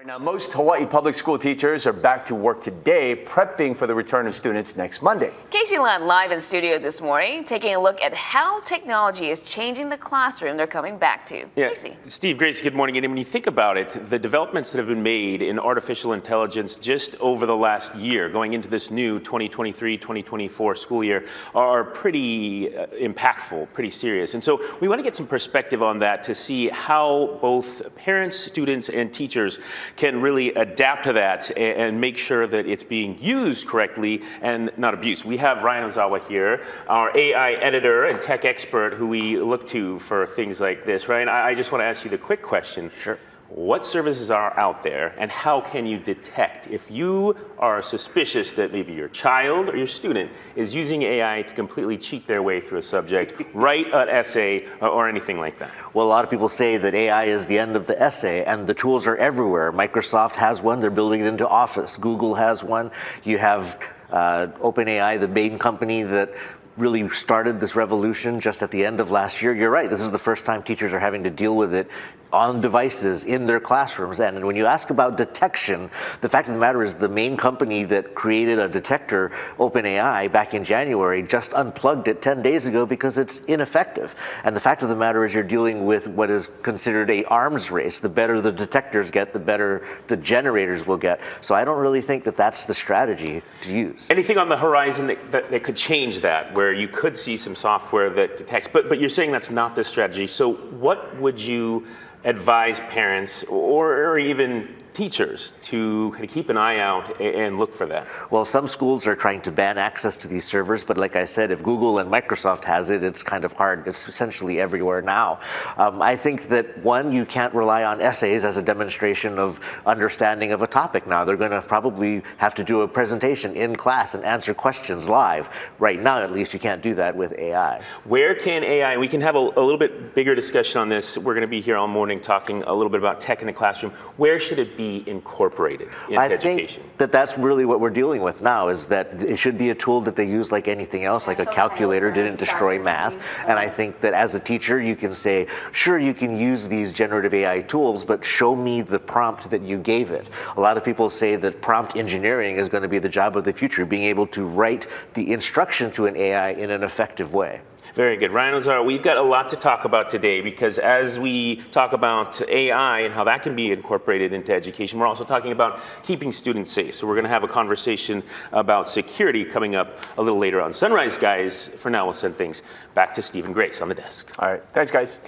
Now, most Hawaii public school teachers are back to work today, prepping for the return of students next Monday. Casey Lund live in studio this morning, taking a look at how technology is changing the classroom they're coming back to. Yeah. Casey. Steve, Grace, good morning. And when you think about it, the developments that have been made in artificial intelligence just over the last year, going into this new 2023-2024 school year, are pretty impactful, pretty serious. And so we want to get some perspective on that to see how both parents, students, and teachers can really adapt to that and make sure that it's being used correctly and not abused. We have Ryan Ozawa here, our AI editor and tech expert who we look to for things like this. Ryan, I just want to ask you the quick question. Sure. What services are out there and how can you detect if you are suspicious that maybe your child or your student is using AI to completely cheat their way through a subject, write an essay or anything like that? Well, a lot of people say that AI is the end of the essay, and the tools are everywhere. Microsoft has one, they're building it into Office. Google has one. You have OpenAI, the main company that really started this revolution just at the end of last year. You're right, this is the first time teachers are having to deal with it on devices in their classrooms. And when you ask about detection, the fact of the matter is the main company that created a detector, OpenAI, back in January, just unplugged it 10 days ago because it's ineffective. And the fact of the matter is you're dealing with what is considered an arms race. The better the detectors get, the better the generators will get. So I don't really think that that's the strategy to use. Anything on the horizon that could change that, where you could see some software that detects, but you're saying that's not the strategy. So what would you advise parents or even teachers to kind of keep an eye out and look for that? Well, some schools are trying to ban access to these servers, but like I said, if Google and Microsoft has it, it's kind of hard. It's essentially everywhere now. I think that, one, you can't rely on essays as a demonstration of understanding of a topic now. They're going to probably have to do a presentation in class and answer questions live. Right now, at least, you can't do that with AI. Where can AI, we can have a little bit bigger discussion on this. We're going to be here all morning talking a little bit about tech in the classroom. Where should it be incorporated into education? I think that's really what we're dealing with now, is that it should be a tool that they use like anything else, like a calculator didn't destroy math. And I think that as a teacher, you can say, sure, you can use these generative AI tools, but show me the prompt that you gave it. A lot of people say that prompt engineering is going to be the job of the future, being able to write the instruction to an AI in an effective way. Very good. Ryan Ozawa, we've got a lot to talk about today, because as we talk about AI and how that can be incorporated into education, we're also talking about keeping students safe. So we're going to have a conversation about security coming up a little later on. Sunrise, guys, for now we'll send things back to Steve and Grace on the desk. All right. Thanks, guys.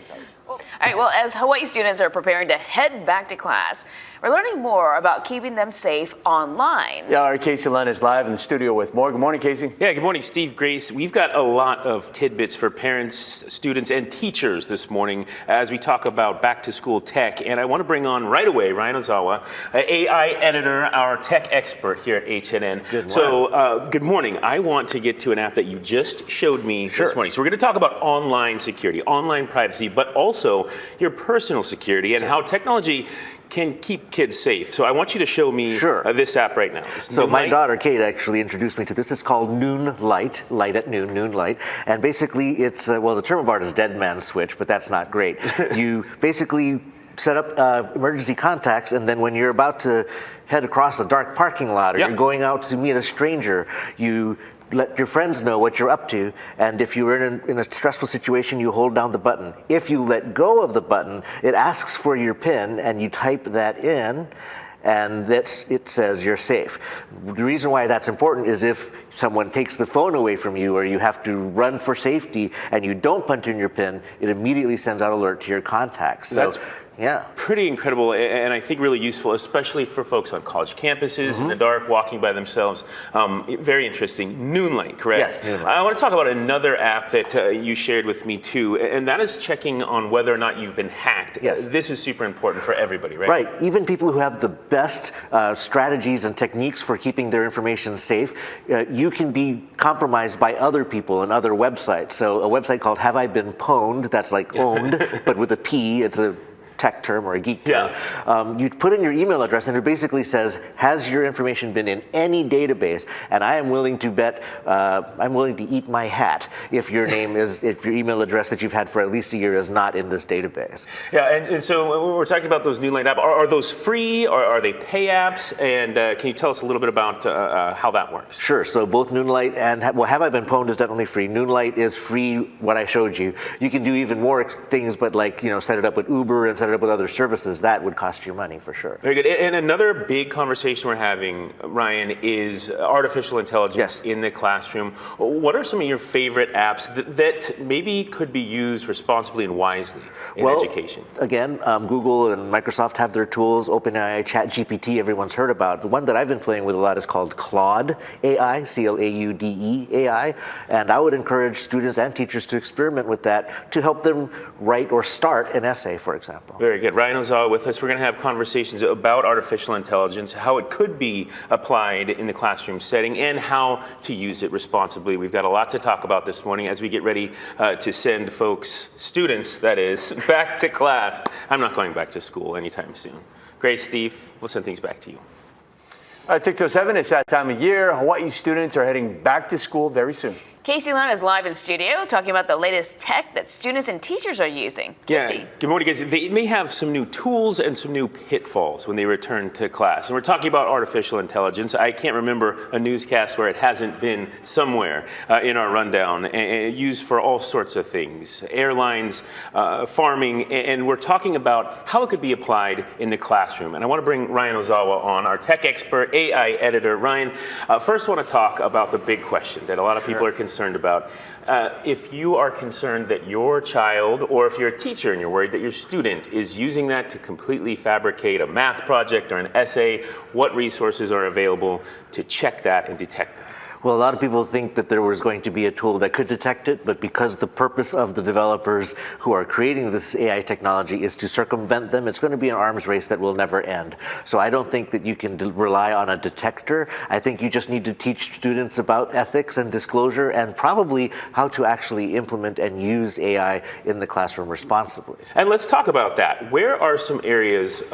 All right, well, as Hawaii students are preparing to head back to class, we're learning more about keeping them safe online. Yeah, our Casey Lund is live in the studio with more. Good morning, Casey. Yeah, good morning, Steve, Grace. We've got a lot of tidbits for parents, students, and teachers this morning as we talk about back-to-school tech. And I want to bring on right away Ryan Ozawa, AI editor, our tech expert here at HNN. Good morning. So, good morning. I want to get to an app that you just showed me this morning. So we're going to talk about online security, online privacy, but also your personal security and how technology can keep kids safe. So I want you to show me this app right now. So my daughter Kate actually introduced me to this. It's called Noon Light, light at noon, Noon Light. And basically it's, well, the term of art is dead man switch, but that's not great. You basically set up emergency contacts, and then when you're about to head across a dark parking lot or you're going out to meet a stranger, you let your friends know what you're up to, and if you're in a stressful situation, you hold down the button. If you let go of the button, it asks for your PIN, and you type that in, and it says you're safe. The reason why that's important is if someone takes the phone away from you or you have to run for safety and you don't punch in your PIN, it immediately sends out alert to your contacts. So, yeah. Pretty incredible, and I think really useful, especially for folks on college campuses in the dark, walking by themselves. Very interesting. Noonlight, correct? Yes, Noonlight. I want to talk about another app that you shared with me too, and that is checking on whether or not you've been hacked. Yes. This is super important for everybody, right? Right. Even people who have the best strategies and techniques for keeping their information safe, you can be compromised by other people and other websites. So a website called Have I Been Pwned, that's like owned, but with a P, it's a tech term or a geek term. You put in your email address and it basically says, has your information been in any database? And I am willing to bet, I'm willing to eat my hat if your name is, if your email address that you've had for at least a year is not in this database. Yeah, and so when we're talking about those Noonlight apps, are those free or are they pay apps? And can you tell us a little bit about how that works? Sure, so both Noonlight and, well, Have I Been Pwned is definitely free. Noonlight is free, what I showed you. You can do even more things, but like, you know, set it up with Uber and set it up with other services. That would cost you money for sure. Very good. And another big conversation we're having, Ryan, is artificial intelligence in the classroom. What are some of your favorite apps that maybe could be used responsibly and wisely in education? Again, Google and Microsoft have their tools. OpenAI, ChatGPT, everyone's heard about. The one that I've been playing with a lot is called Claude AI, C-L-A-U-D-E AI. And I would encourage students and teachers to experiment with that to help them write or start an essay, for example. Very good. Ryan Ozawa with us. We're going to have conversations about artificial intelligence, how it could be applied in the classroom setting, and how to use it responsibly. We've got a lot to talk about this morning as we get ready to send folks, students that is, back to class. I'm not going back to school anytime soon. Grace, Steve, we'll send things back to you. All right, 6:07, it's that time of year. Hawaii students are heading back to school very soon. Casey Lund is live in studio talking about the latest tech that students and teachers are using. Casey. Yeah, good morning, guys. They may have some new tools and some new pitfalls when they return to class. And we're talking about artificial intelligence. I can't remember a newscast where it hasn't been somewhere in our rundown, and used for all sorts of things, airlines, farming, and we're talking about how it could be applied in the classroom. And I want to bring Ryan Ozawa on, our tech expert, AI editor. Ryan, first I want to talk about the big question that a lot of people are concerned about. If you are concerned that your child, or if you're a teacher and you're worried that your student is using that to completely fabricate a math project or an essay, what resources are available to check that and detect that? Well, a lot of people think that there was going to be a tool that could detect it, but because the purpose of the developers who are creating this AI technology is to circumvent them, it's going to be an arms race that will never end. So I don't think that you can rely on a detector. I think you just need to teach students about ethics and disclosure and probably how to actually implement and use AI in the classroom responsibly. And let's talk about that. Where are some areas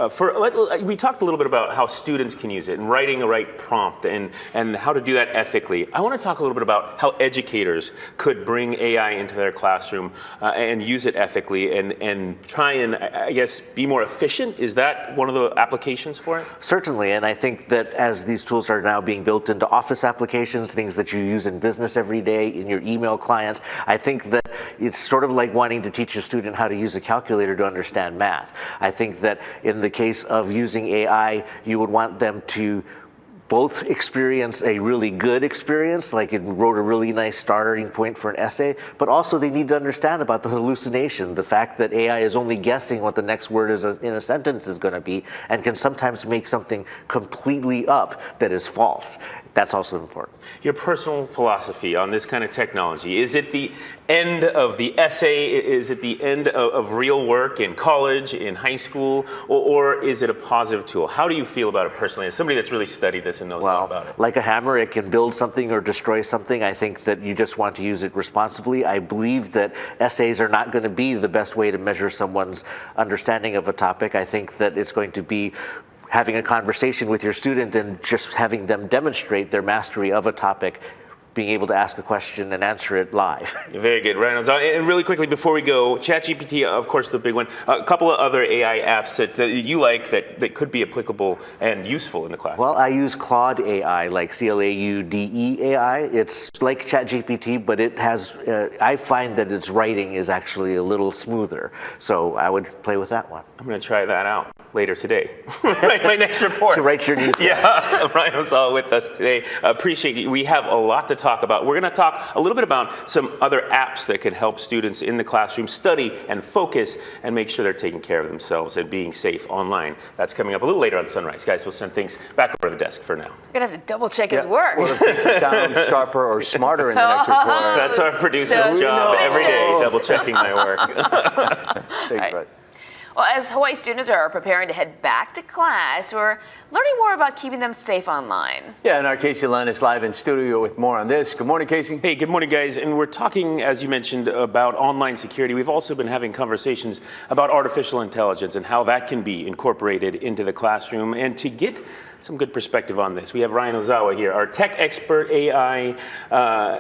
we talked a little bit about how students can use it and writing a right prompt and how to do that ethically. I want to talk a little bit about how educators could bring AI into their classroom and use it ethically and try and, I guess, be more efficient. Is that one of the applications for it? Certainly, and I think that as these tools are now being built into office applications, things that you use in business every day, in your email clients, I think that it's sort of like wanting to teach a student how to use a calculator to understand math. I think that in the case of using AI, you would want them to both experience a really good experience, like it wrote a really nice starting point for an essay, but also they need to understand about the hallucination, the fact that AI is only guessing what the next word is in a sentence is going to be, and can sometimes make something completely up that is false. That's also important. Your personal philosophy on this kind of technology, is it the end of the essay? Is it the end of real work in college, in high school, or is it a positive tool? How do you feel about it personally, as somebody that's really studied this and knows all about it? Like a hammer, it can build something or destroy something. I think that you just want to use it responsibly. I believe that essays are not going to be the best way to measure someone's understanding of a topic. I think that it's going to be having a conversation with your student and just having them demonstrate their mastery of a topic, being able to ask a question and answer it live. Very good, Ryan. And really quickly before we go, ChatGPT, of course, the big one. A couple of other AI apps that you like that could be applicable and useful in the class. Well, I use Claude AI, like C-L-A-U-D-E AI. It's like ChatGPT, but it has, I find that its writing is actually a little smoother. So I would play with that one. I'm going to try that out later today. my next report. To write your news. Yeah, Ryan was all with us today. Appreciate it. We have a lot to talk about. We're going to talk a little bit about some other apps that can help students in the classroom study and focus and make sure they're taking care of themselves and being safe online. That's coming up a little later on Sunrise. Guys, we'll send things back over to the desk for now. We're going to have to double check his work. Or if sound sharper or smarter in the next report. That's our producer's job every day, double checking my work. Thanks, Brett. Well, as Hawaii students are preparing to head back to class, we're learning more about keeping them safe online. Yeah, and our Casey Lund is live in studio with more on this. Good morning, Casey. Hey, good morning, guys. And we're talking, as you mentioned, about online security. We've also been having conversations about artificial intelligence and how that can be incorporated into the classroom. And to get some good perspective on this, we have Ryan Ozawa here, our tech expert, AI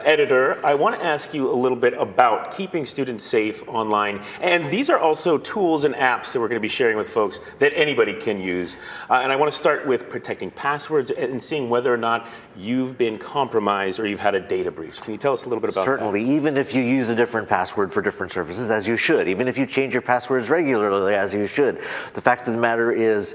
editor. I want to ask you a little bit about keeping students safe online. And these are also tools and apps that we're going to be sharing with folks that anybody can use. And I want to start with protecting passwords and seeing whether or not you've been compromised or you've had a data breach. Can you tell us a little bit about that? Certainly, even if you use a different password for different services, as you should, even if you change your passwords regularly, as you should, the fact of the matter is,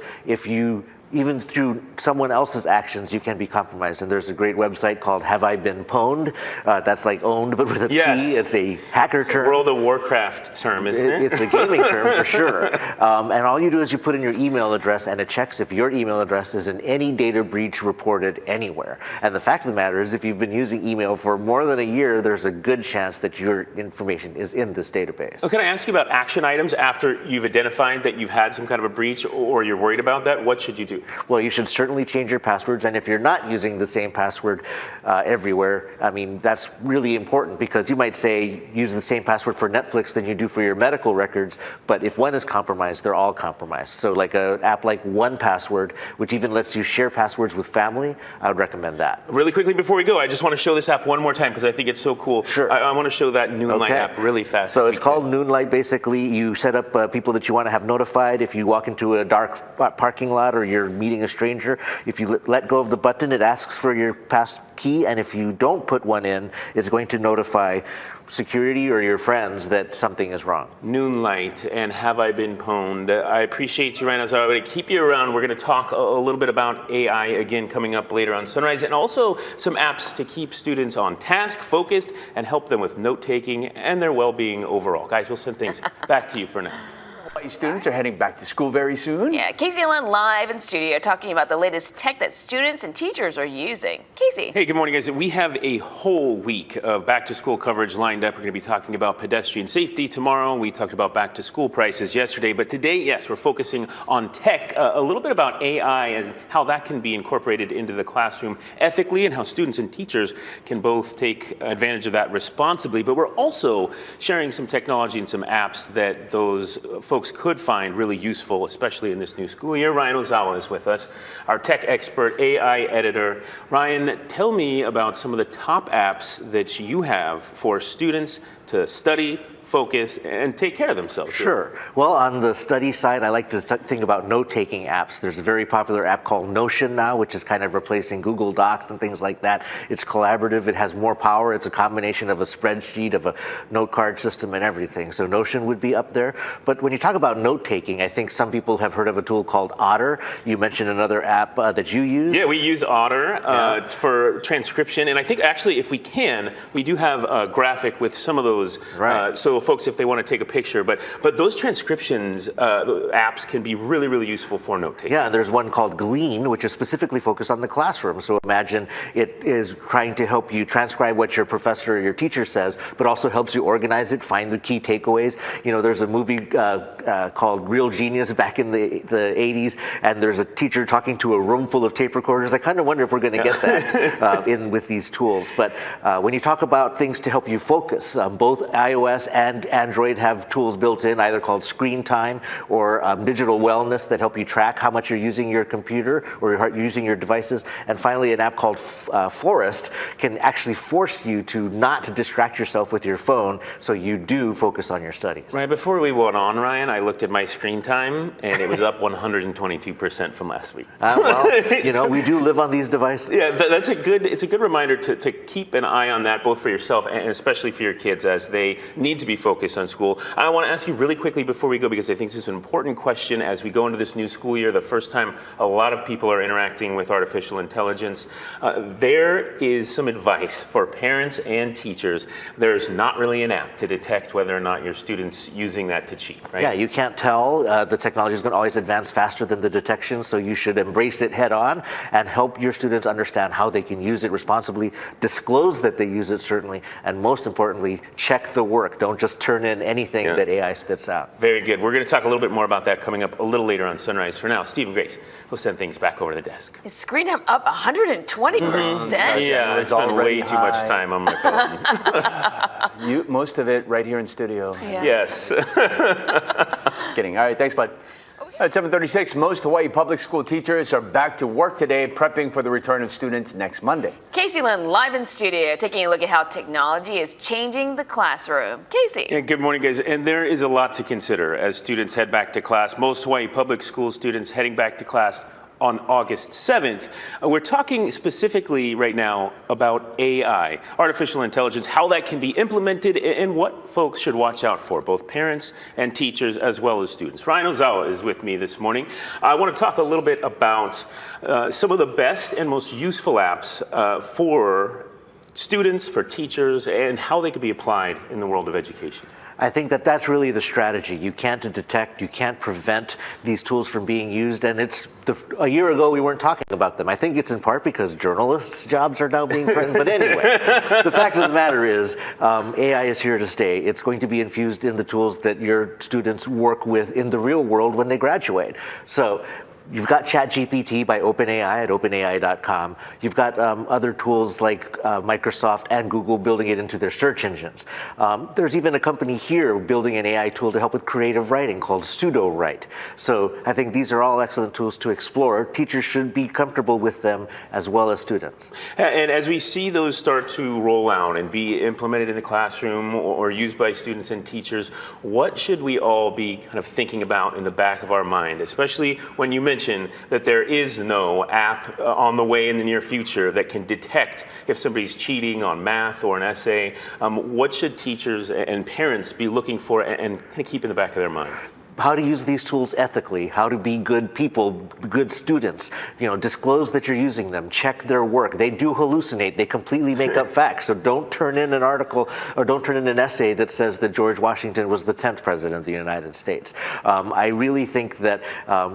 even through someone else's actions, you can be compromised. And there's a great website called Have I Been Pwned? That's like owned, but with a Yes. P. It's a hacker term. World of Warcraft term, isn't it? It's a gaming term for sure. And all you do is you put in your email address, and it checks if your email address is in any data breach reported anywhere. And the fact of the matter is, if you've been using email for more than a year, there's a good chance that your information is in this database. Oh, can I ask you about action items after you've identified that you've had some kind of a breach or you're worried about that? What should you do? Well, you should certainly change your passwords, and if you're not using the same password everywhere, I mean, that's really important, because you might say use the same password for Netflix than you do for your medical records, but if one is compromised, they're all compromised. So like an app like 1Password, which even lets you share passwords with family, I would recommend that. Really quickly before we go, I just want to show this app one more time because I think it's so cool. Sure. I want to show that Noonlight Okay. app really fast. So if it's we called can. Noonlight. Basically, you set up people that you want to have notified. If you walk into a dark parking lot or you're meeting a stranger, if you let go of the button, it asks for your pass key, and if you don't put one in, it's going to notify security or your friends that something is wrong. Noonlight and Have I Been Pwned? I appreciate you, Ryan. So I'm going to keep you around. We're going to talk a little bit about AI again coming up later on Sunrise, and also some apps to keep students on task, focused, and help them with note-taking and their well-being overall. Guys, we'll send things back to you for now. Hawaii students are heading back to school very soon. Yeah, Casey Lund live in studio talking about the latest tech that students and teachers are using. Casey. Hey, good morning, guys. We have a whole week of back-to-school coverage lined up. We're going to be talking about pedestrian safety tomorrow. We talked about back-to-school prices yesterday. But today, yes, we're focusing on tech, a little bit about AI and how that can be incorporated into the classroom ethically and how students and teachers can both take advantage of that responsibly. But we're also sharing some technology and some apps that those folks could find really useful, especially in this new school year. Ryan Ozawa is with us, our tech expert, AI editor. Ryan, tell me about some of the top apps that you have for students to study, focus, and take care of themselves. Sure. Well, on the study side, I like to think about note-taking apps. There's a very popular app called Notion now, which is kind of replacing Google Docs and things like that. It's collaborative. It has more power. It's a combination of a spreadsheet, of a note card system, and everything. So Notion would be up there. But when you talk about note-taking, I think some people have heard of a tool called Otter. You mentioned another app that you use. Yeah, we use Otter for transcription. And I think actually, if we can, we do have a graphic with some of those. Right. So folks, if they want to take a picture, but those transcriptions apps can be really, really useful for note-taking. Yeah, and there's one called Glean, which is specifically focused on the classroom. So imagine it is trying to help you transcribe what your professor or your teacher says, but also helps you organize it, find the key takeaways. You know, there's a movie called Real Genius back in the 80s, and there's a teacher talking to a room full of tape recorders. I kind of wonder if we're going to get that in with these tools. But when you talk about things to help you focus, both iOS and Android have tools built in, either called Screen Time or Digital Wellness, that help you track how much you're using your computer or you're using your devices. And finally, an app called Forest can actually force you to not distract yourself with your phone, so you do focus on your studies. Right, before we went on, Ryan, I looked at my screen time, and it was up 122% from last week. Well, you know, we do live on these devices. Yeah, it's a good reminder to keep an eye on that, both for yourself and especially for your kids as they need to be focused on school. I want to ask you really quickly before we go, because I think this is an important question as we go into this new school year, the first time a lot of people are interacting with artificial intelligence. There is some advice for parents and teachers. There's not really an app to detect whether or not your student's using that to cheat, right? Yeah, you can't tell. The technology is going to always advance faster than the detection, so you should embrace it head on and help your students understand how they can use it responsibly, disclose that they use it certainly, and most importantly, check the work. Don't just just turn in anything that AI spits out. Very good. We're going to talk a little bit more about that coming up a little later on Sunrise. For now, Steve and Grace, we'll send things back over to the desk. Is screen time up 120%? Yeah, I It's spend already way too much high. time on my phone. Most of it right here in studio. Yeah. Yes. Just kidding. All right, thanks, bud. At 7:36, most Hawaii public school teachers are back to work today, prepping for the return of students next Monday. Casey Lund live in studio, taking a look at how technology is changing the classroom. Casey. Yeah, good morning, guys. And there is a lot to consider as students head back to class. Most Hawaii public school students heading back to class on August 7th. We're talking specifically right now about AI, artificial intelligence, how that can be implemented, and what folks should watch out for, both parents and teachers as well as students. Ryan Ozawa is with me this morning. I want to talk a little bit about some of the best and most useful apps for students, for teachers, and how they could be applied in the world of education. I think that that's really the strategy. You can't detect, you can't prevent these tools from being used, and a year ago we weren't talking about them. I think it's in part because journalists' jobs are now being threatened, but anyway, the fact of the matter is AI is here to stay. It's going to be infused in the tools that your students work with in the real world when they graduate. So you've got ChatGPT by OpenAI at openai.com. You've got other tools like Microsoft and Google building it into their search engines. There's even a company here building an AI tool to help with creative writing called PseudoWrite. So I think these are all excellent tools to explore. Teachers should be comfortable with them as well as students. And as we see those start to roll out and be implemented in the classroom or used by students and teachers, what should we all be kind of thinking about in the back of our mind, especially when you mention that there is no app on the way in the near future that can detect if somebody's cheating on math or an essay? What should teachers and parents be looking for and kind of keep in the back of their mind? How to use these tools ethically, how to be good people, good students, disclose that you're using them, check their work. They do hallucinate, they completely make up facts. So don't turn in an article or don't turn in an essay that says that George Washington was the 10th president of the United States. I really think that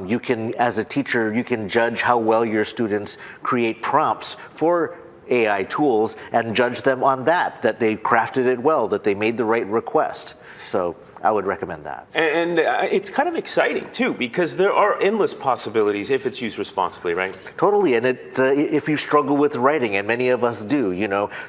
you can, as a teacher, you can judge how well your students create prompts for AI tools and judge them on that they crafted it well, that they made the right request. So I would recommend that. And it's kind of exciting too, because there are endless possibilities if it's used responsibly, right? Totally, and if you struggle with writing, and many of us do,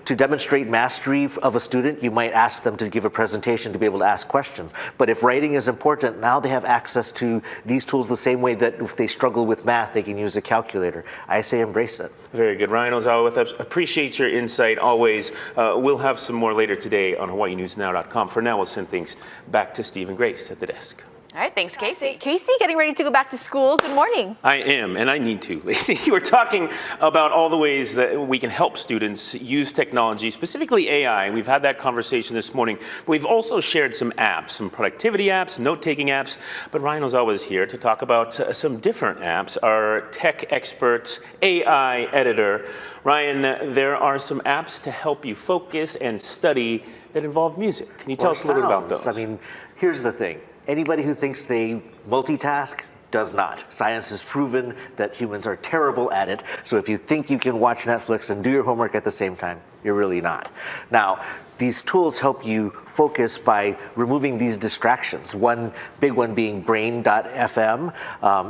to demonstrate mastery of a student, you might ask them to give a presentation to be able to ask questions. But if writing is important, now they have access to these tools the same way that if they struggle with math, they can use a calculator. I say embrace it. Very good. Ryan Ozawa with us. Appreciate your insight always. We'll have some more later today on HawaiiNewsNow.com. For now, we'll send things back to Steve and Grace at the desk. All right, thanks, Casey. Casey, getting ready to go back to school. Good morning. I am, and I need to. Lacey, we're talking about all the ways that we can help students use technology, specifically AI. We've had that conversation this morning. We've also shared some apps, some productivity apps, note-taking apps. But Ryan Ozawa is here to talk about some different apps. Our tech expert, AI editor. Ryan, there are some apps to help you focus and study that involve music. Can you tell us a little bit about those? I mean, here's the thing. Anybody who thinks they multitask does not. Science has proven that humans are terrible at it. So if you think you can watch Netflix and do your homework at the same time, you're really not. Now, these tools help you focus by removing these distractions. One big one being Brain.fm.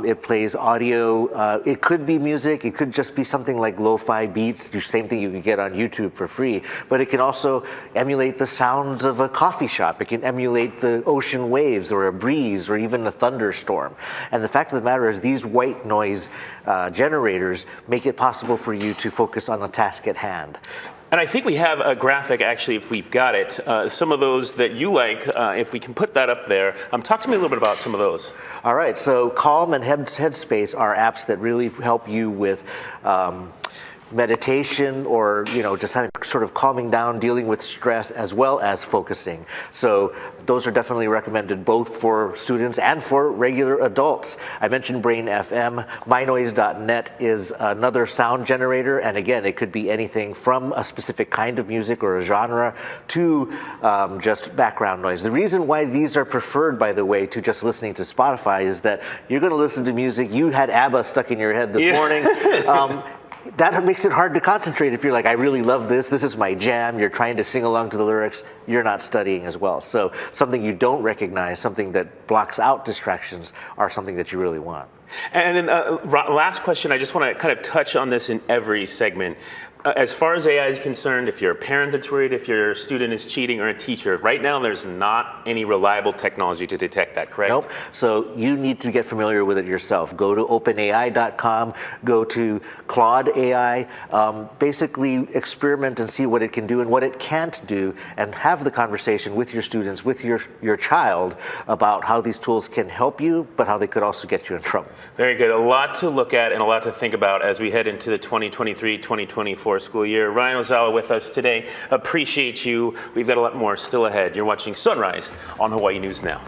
It plays audio. It could be music. It could just be something like lo-fi beats, the same thing you can get on YouTube for free. But it can also emulate the sounds of a coffee shop. It can emulate the ocean waves or a breeze or even a thunderstorm. And the fact of the matter is these white noise generators make it possible for you to focus on the task at hand. And I think we have a graphic, actually, if we've got it. Some of those that you like, if we can put that up there. Talk to me a little bit about some of those. All right, so Calm and Headspace are apps that really help you with meditation or just having sort of calming down, dealing with stress as well as focusing. So those are definitely recommended both for students and for regular adults. I mentioned Brain FM. MyNoise.net is another sound generator, and again, it could be anything from a specific kind of music or a genre to just background noise. The reason why these are preferred, by the way, to just listening to Spotify is that you're going to listen to music. You had ABBA stuck in your head this morning. that makes it hard to concentrate. If you're like, I really love this is my jam, you're trying to sing along to the lyrics, you're not studying as well. So something you don't recognize, something that blocks out distractions, are something that you really want. And then last question, I just want to kind of touch on this in every segment. As far as AI is concerned, if you're a parent that's worried if your student is cheating or a teacher, right now there's not any reliable technology to detect that, correct? Nope. So you need to get familiar with it yourself. Go to openai.com, go to Claude AI, basically experiment and see what it can do and what it can't do, and have the conversation with your students, with your child, about how these tools can help you, but how they could also get you in trouble. Very good. A lot to look at and a lot to think about as we head into the 2023-2024 school year. Ryan Ozawa with us today. Appreciate you. We've got a lot more still ahead. You're watching Sunrise on Hawaii News Now.